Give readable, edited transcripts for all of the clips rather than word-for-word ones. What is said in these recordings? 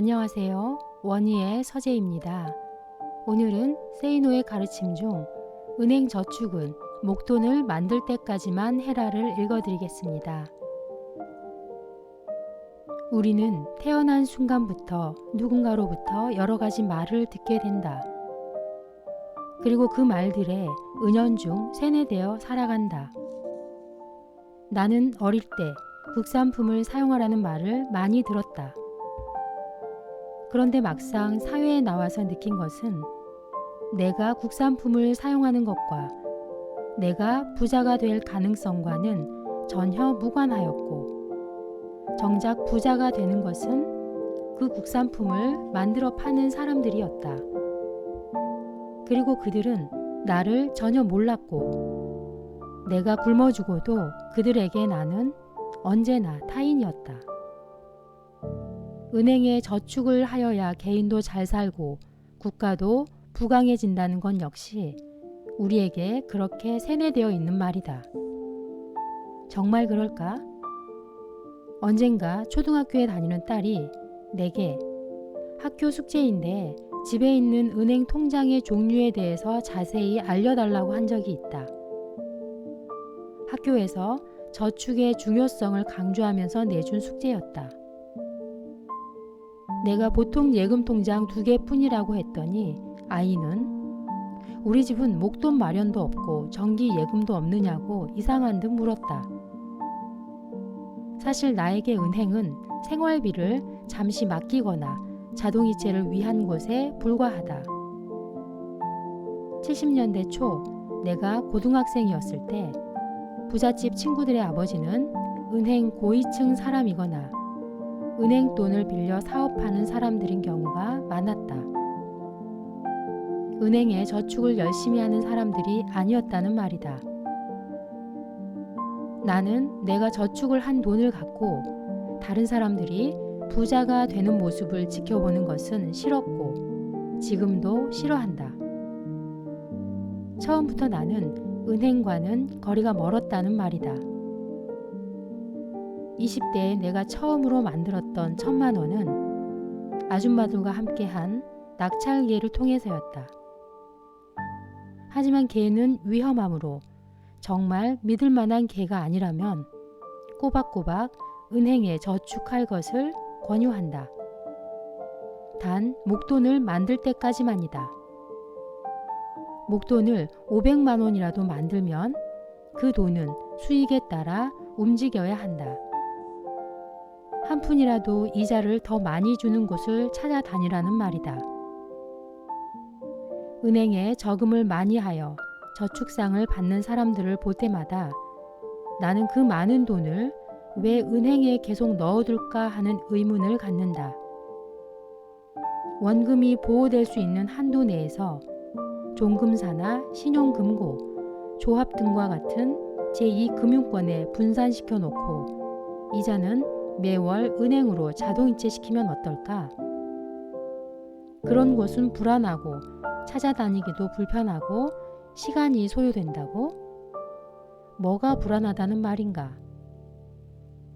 안녕하세요. 원희의 서재입니다. 오늘은 세이노의 가르침 중 은행 저축은 목돈을 만들 때까지만 해라를 읽어드리겠습니다. 우리는 태어난 순간부터 누군가로부터 여러 가지 말을 듣게 된다. 그리고 그 말들에 은연중 세뇌되어 살아간다. 나는 어릴 때 국산품을 사용하라는 말을 많이 들었다. 그런데 막상 사회에 나와서 느낀 것은 내가 국산품을 사용하는 것과 내가 부자가 될 가능성과는 전혀 무관하였고, 정작 부자가 되는 것은 그 국산품을 만들어 파는 사람들이었다. 그리고 그들은 나를 전혀 몰랐고, 내가 굶어 죽어도 그들에게 나는 언제나 타인이었다. 은행에 저축을 하여야 개인도 잘 살고 국가도 부강해진다는 건 역시 우리에게 그렇게 세뇌되어 있는 말이다. 정말 그럴까? 언젠가 초등학교에 다니는 딸이 내게 학교 숙제인데 집에 있는 은행 통장의 종류에 대해서 자세히 알려달라고 한 적이 있다. 학교에서 저축의 중요성을 강조하면서 내준 숙제였다. 내가 보통 예금 통장 2개뿐이라고 했더니 아이는 우리 집은 목돈 마련도 없고 정기 예금도 없느냐고 이상한 듯 물었다. 사실 나에게 은행은 생활비를 잠시 맡기거나 자동이체를 위한 곳에 불과하다. 70년대 초 내가 고등학생이었을 때 부잣집 친구들의 아버지는 은행 고위층 사람이거나 은행 돈을 빌려 사업하는 사람들인 경우가 많았다. 은행에 저축을 열심히 하는 사람들이 아니었다는 말이다. 나는 내가 저축을 한 돈을 갖고 다른 사람들이 부자가 되는 모습을 지켜보는 것은 싫었고 지금도 싫어한다. 처음부터 나는 은행과는 거리가 멀었다는 말이다. 20대에 내가 처음으로 만들었던 1,000만 원은 아줌마들과 함께한 낙찰기회를 통해서였다. 하지만 개는 위험하므로 정말 믿을 만한 개가 아니라면 꼬박꼬박 은행에 저축할 것을 권유한다. 단 목돈을 만들 때까지만이다. 목돈을 500만 원이라도 만들면 그 돈은 수익에 따라 움직여야 한다. 한 푼이라도 이자를 더 많이 주는 곳을 찾아다니라는 말이다. 은행에 저금을 많이 하여 저축상을 받는 사람들을 볼 때마다 나는 그 많은 돈을 왜 은행에 계속 넣어둘까 하는 의문을 갖는다. 원금이 보호될 수 있는 한도 내에서 종금사나 신용금고, 조합 등과 같은 제2금융권에 분산시켜 놓고 이자는 매월 은행으로 자동이체시키면 어떨까? 그런 곳은 불안하고 찾아다니기도 불편하고 시간이 소요된다고? 뭐가 불안하다는 말인가?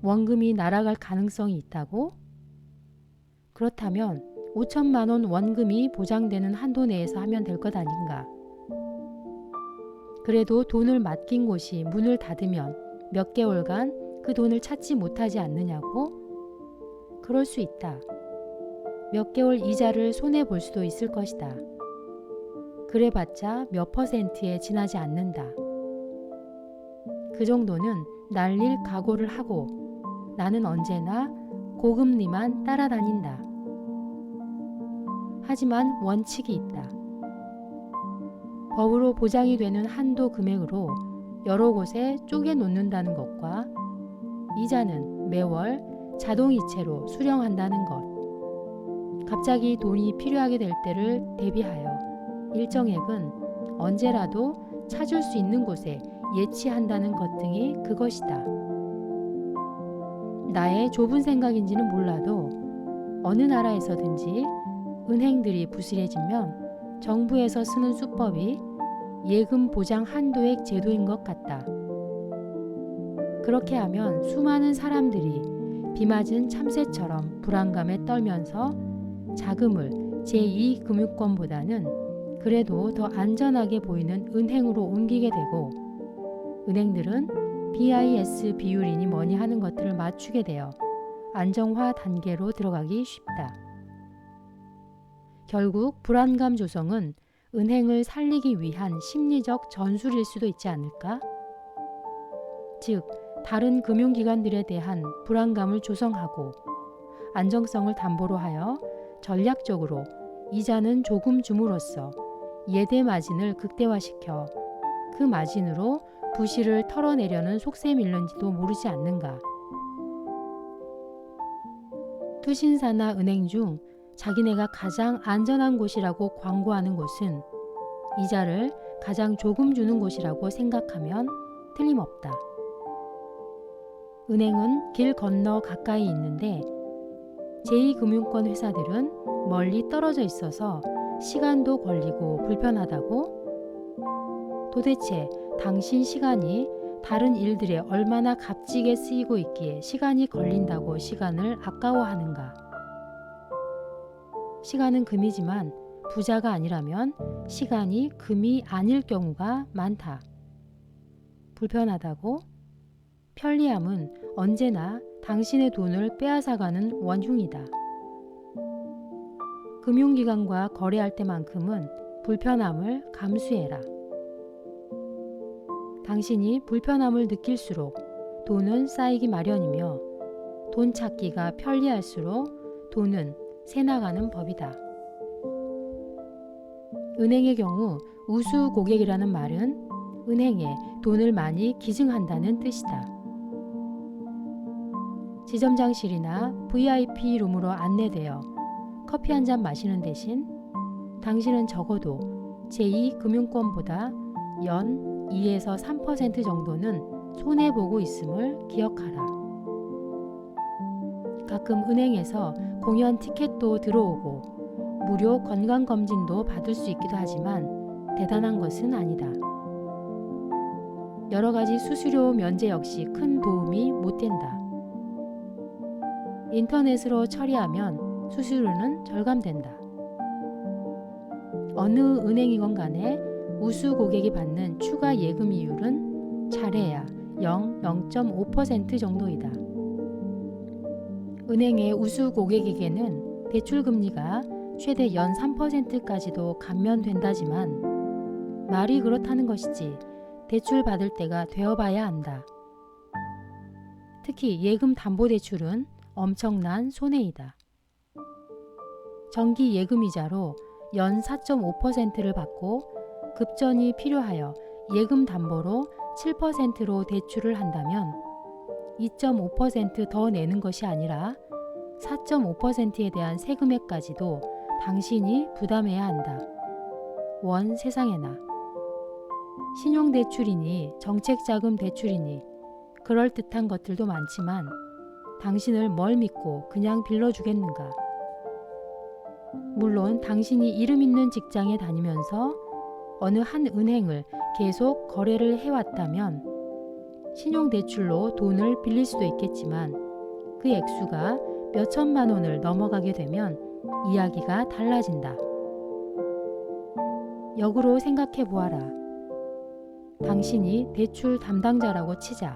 원금이 날아갈 가능성이 있다고? 그렇다면 5천만 원 원금이 보장되는 한도 내에서 하면 될 것 아닌가? 그래도 돈을 맡긴 곳이 문을 닫으면 몇 개월간 그 돈을 찾지 못하지 않느냐고? 그럴 수 있다. 몇 개월 이자를 손해볼 수도 있을 것이다. 그래봤자 몇 %에 지나지 않는다. 그 정도는 날릴 각오를 하고 나는 언제나 고금리만 따라다닌다. 하지만 원칙이 있다. 법으로 보장이 되는 한도 금액으로 여러 곳에 쪼개 놓는다는 것과 이자는 매월 자동이체로 수령한다는 것. 갑자기 돈이 필요하게 될 때를 대비하여 일정액은 언제라도 찾을 수 있는 곳에 예치한다는 것 등이 그것이다. 나의 좁은 생각인지는 몰라도 어느 나라에서든지 은행들이 부실해지면 정부에서 쓰는 수법이 예금 보장 한도액 제도인 것 같다. 그렇게 하면 수많은 사람들이 비 맞은 참새처럼 불안감에 떨면서 자금을 제2금융권보다는 그래도 더 안전하게 보이는 은행으로 옮기게 되고, 은행들은 BIS 비율이니 뭐니 하는 것들을 맞추게 되어 안정화 단계로 들어가기 쉽다. 결국 불안감 조성은 은행을 살리기 위한 심리적 전술일 수도 있지 않을까? 즉, 다른 금융기관들에 대한 불안감을 조성하고 안정성을 담보로 하여 전략적으로 이자는 조금 줌으로써 예대 마진을 극대화시켜 그 마진으로 부실을 털어내려는 속셈일는지도 모르지 않는가. 투신사나 은행 중 자기네가 가장 안전한 곳이라고 광고하는 곳은 이자를 가장 조금 주는 곳이라고 생각하면 틀림없다. 은행은 길 건너 가까이 있는데 제2금융권 회사들은 멀리 떨어져 있어서 시간도 걸리고 불편하다고? 도대체 당신 시간이 다른 일들에 얼마나 값지게 쓰이고 있기에 시간이 걸린다고 시간을 아까워하는가? 시간은 금이지만 부자가 아니라면 시간이 금이 아닐 경우가 많다. 불편하다고? 편리함은 언제나 당신의 돈을 빼앗아가는 원흉이다. 금융기관과 거래할 때만큼은 불편함을 감수해라. 당신이 불편함을 느낄수록 돈은 쌓이기 마련이며 돈 찾기가 편리할수록 돈은 새나가는 법이다. 은행의 경우 우수 고객이라는 말은 은행에 돈을 많이 기증한다는 뜻이다. 지점장실이나 VIP 룸으로 안내되어 커피 한 잔 마시는 대신 당신은 적어도 제2금융권보다 연 2에서 3% 정도는 손해보고 있음을 기억하라. 가끔 은행에서 공연 티켓도 들어오고 무료 건강검진도 받을 수 있기도 하지만 대단한 것은 아니다. 여러 가지 수수료 면제 역시 큰 도움이 못 된다. 인터넷으로 처리하면 수수료는 절감된다. 어느 은행이건 간에 우수 고객이 받는 추가 예금 이율은 잘해야 0.5% 정도이다. 은행의 우수 고객에게는 대출 금리가 최대 연 3%까지도 감면된다지만 말이 그렇다는 것이지 대출 받을 때가 되어봐야 한다. 특히 예금 담보대출은 엄청난 손해이다. 정기 예금이자로 연 4.5%를 받고 급전이 필요하여 예금 담보로 7%로 대출을 한다면 2.5% 더 내는 것이 아니라 4.5%에 대한 세금액까지도 당신이 부담해야 한다. 원 세상에나. 신용대출이니 정책자금 대출이니 그럴듯한 것들도 많지만 당신을 뭘 믿고 그냥 빌려주겠는가? 물론 당신이 이름 있는 직장에 다니면서 어느 한 은행을 계속 거래를 해왔다면 신용대출로 돈을 빌릴 수도 있겠지만 그 액수가 몇 천만 원을 넘어가게 되면 이야기가 달라진다. 역으로 생각해 보아라. 당신이 대출 담당자라고 치자.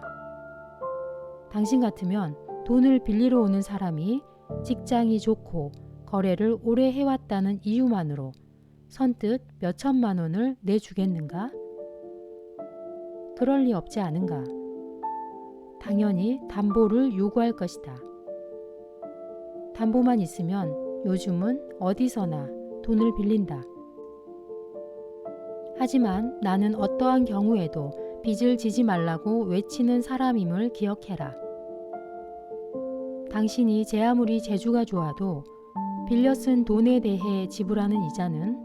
당신 같으면 돈을 빌리러 오는 사람이 직장이 좋고 거래를 오래 해왔다는 이유만으로 선뜻 몇 천만 원을 내주겠는가? 그럴 리 없지 않은가? 당연히 담보를 요구할 것이다. 담보만 있으면 요즘은 어디서나 돈을 빌린다. 하지만 나는 어떠한 경우에도 빚을 지지 말라고 외치는 사람임을 기억해라. 당신이 제 아무리 재주가 좋아도 빌려 쓴 돈에 대해 지불하는 이자는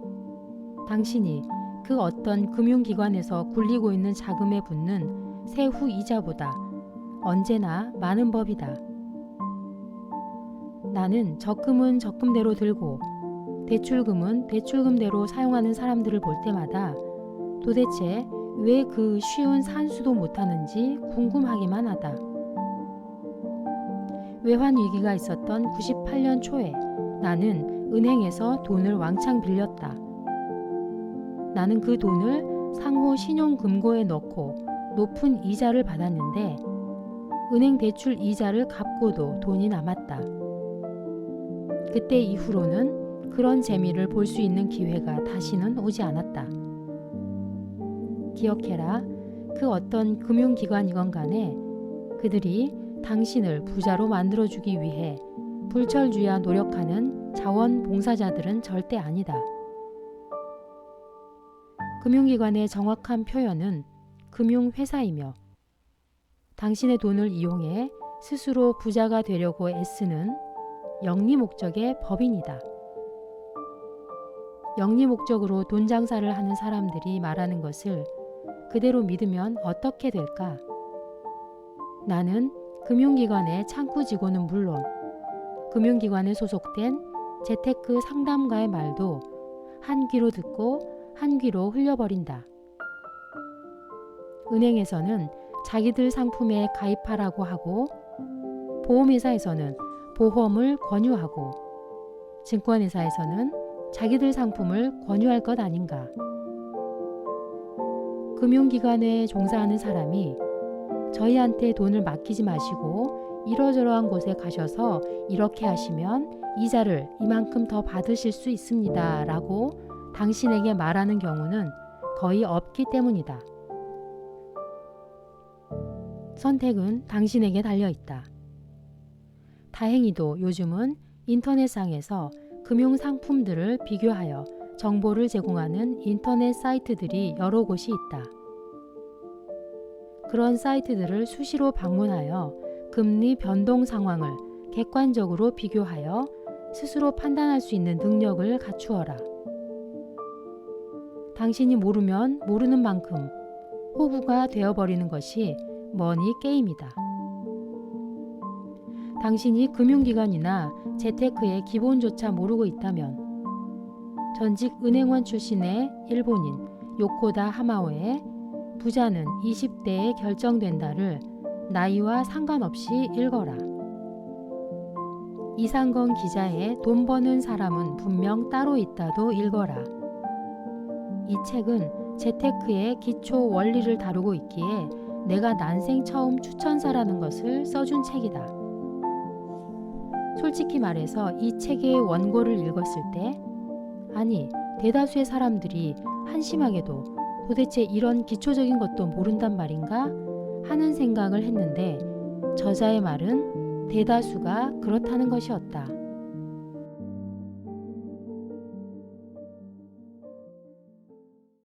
당신이 그 어떤 금융기관에서 굴리고 있는 자금에 붙는 세후 이자보다 언제나 많은 법이다. 나는 적금은 적금대로 들고 대출금은 대출금대로 사용하는 사람들을 볼 때마다 도대체 왜 그 쉬운 산수도 못하는지 궁금하기만 하다. 외환위기가 있었던 98년 초에 나는 은행에서 돈을 왕창 빌렸다. 나는 그 돈을 상호 신용금고에 넣고 높은 이자를 받았는데 은행 대출 이자를 갚고도 돈이 남았다. 그때 이후로는 그런 재미를 볼 수 있는 기회가 다시는 오지 않았다. 기억해라. 그 어떤 금융기관이건 간에 그들이 당신을 부자로 만들어주기 위해 불철주야 노력하는 자원봉사자들은 절대 아니다. 금융기관의 정확한 표현은 금융회사이며 당신의 돈을 이용해 스스로 부자가 되려고 애쓰는 영리 목적의 법인이다. 영리 목적으로 돈 장사를 하는 사람들이 말하는 것을 그대로 믿으면 어떻게 될까? 나는 금융기관의 창구 직원은 물론 금융기관에 소속된 재테크 상담가의 말도 한 귀로 듣고 한 귀로 흘려버린다. 은행에서는 자기들 상품에 가입하라고 하고 보험회사에서는 보험을 권유하고 증권회사에서는 자기들 상품을 권유할 것 아닌가. 금융기관에 종사하는 사람이 저희한테 돈을 맡기지 마시고 이러저러한 곳에 가셔서 이렇게 하시면 이자를 이만큼 더 받으실 수 있습니다 라고 당신에게 말하는 경우는 거의 없기 때문이다. 선택은 당신에게 달려있다. 다행히도 요즘은 인터넷상에서 금융상품들을 비교하여 정보를 제공하는 인터넷 사이트들이 여러 곳이 있다. 그런 사이트들을 수시로 방문하여 금리 변동 상황을 객관적으로 비교하여 스스로 판단할 수 있는 능력을 갖추어라. 당신이 모르면 모르는 만큼 호구가 되어버리는 것이 머니 게임이다. 당신이 금융기관이나 재테크의 기본조차 모르고 있다면 전직 은행원 출신의 일본인 요코다 하마오의 부자는 20대에 결정된다를 나이와 상관없이 읽어라. 이상건 기자의 돈 버는 사람은 분명 따로 있다도 읽어라. 이 책은 재테크의 기초 원리를 다루고 있기에 내가 난생 처음 추천사라는 것을 써준 책이다. 솔직히 말해서 이 책의 원고를 읽었을 때 아니 대다수의 사람들이 한심하게도 도대체 이런 기초적인 것도 모른단 말인가 하는 생각을 했는데 저자의 말은 대다수가 그렇다는 것이었다.